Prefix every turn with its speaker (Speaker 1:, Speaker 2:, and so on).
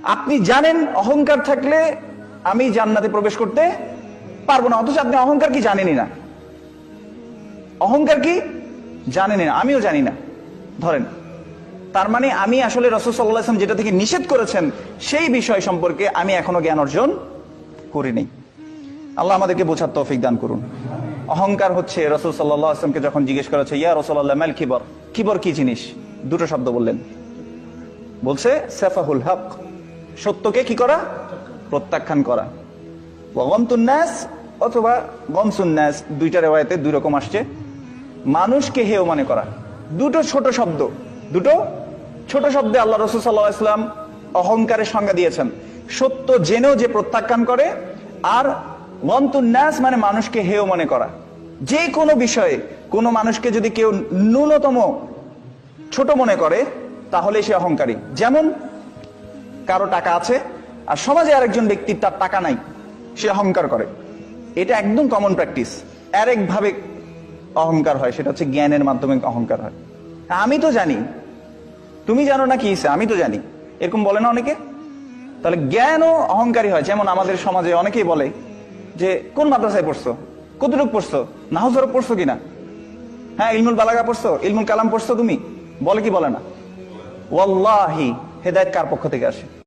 Speaker 1: আপনি জানেন অহংকার থাকলে আমি জান্নাতে প্রবেশ করতে পারবো না, অথচ আপনি অহংকার কি জানেনই না। অহংকার কি জানেনই না, আমিও জানি না। ধরেন, তার মানে আমি আসলে রাসূল সাল্লাল্লাহু আলাইহি ওয়াসাল্লাম যেটা থেকে নিষেধ করেছেন সেই বিষয় সম্পর্কে আমি এখনো জ্ঞান অর্জন করিনি। আল্লাহ আমাদেরকে বোঝার তৌফিক দান করুন। অহংকার হচ্ছে, রাসূল সাল্লাল্লাহু আলাইহি ওয়াসাল্লামকে যখন জিজ্ঞেস করা হচ্ছে, ইয়া রাসূলুল্লাহ মাল কিবর, কিবর কি জিনিস? দুটো শব্দ বললেন, বলছে সাফাহুল হক, সত্যকে কি করা? প্রত্যাখ্যান করা। ওয়া গামতুন নাস অথবা গমসুন নাস, দুইটা riwayate দুই রকম আসছে। মানুষকে হেয় মনে করা। দুটো ছোট শব্দে আল্লাহ রাসূল সাল্লাল্লাহু আলাইহি ওয়াসাল্লাম অহংকারের সংজ্ঞা দিয়েছেন। সত্য জেনেও যে প্রত্যাখ্যান করে, আর গমতুন নাস মানে মানুষকে হেয় মনে করা। যে কোনো বিষয়ে কোনো মানুষকে যদি কেউ ন্যূনতম ছোট মনে করে তাহলে সে অহংকারী। যেমন কারো টাকা আছে আর সমাজে আরেকজন ব্যক্তির তার টাকা নাই, সে অহংকার করে। এটা একদম কমন প্র্যাকটিস। আরেকভাবে অহংকার হয়, সেটা হচ্ছে জ্ঞানের মাধ্যমে অহংকার হয়। আমি তো জানি, তুমি জানো না কি হইছে, আমি তো জানি, এরকম বলে না অনেকে। তাহলে জ্ঞানও অহংকারী হয়। যেমন আমাদের সমাজে অনেকেই বলে যে কোন মাদ্রাসায় পড়ছো, কতটুকু পড়ছো, নাহজ হরফ পড়ছো কিনা, হ্যাঁ ইলমুল বালাগা পড়ছো, ইলমুল কালাম পড়ছো তুমি, বলে কি বলে না? ওয়াল্লাহি হেদায়েত কার পক্ষ থেকে আসে?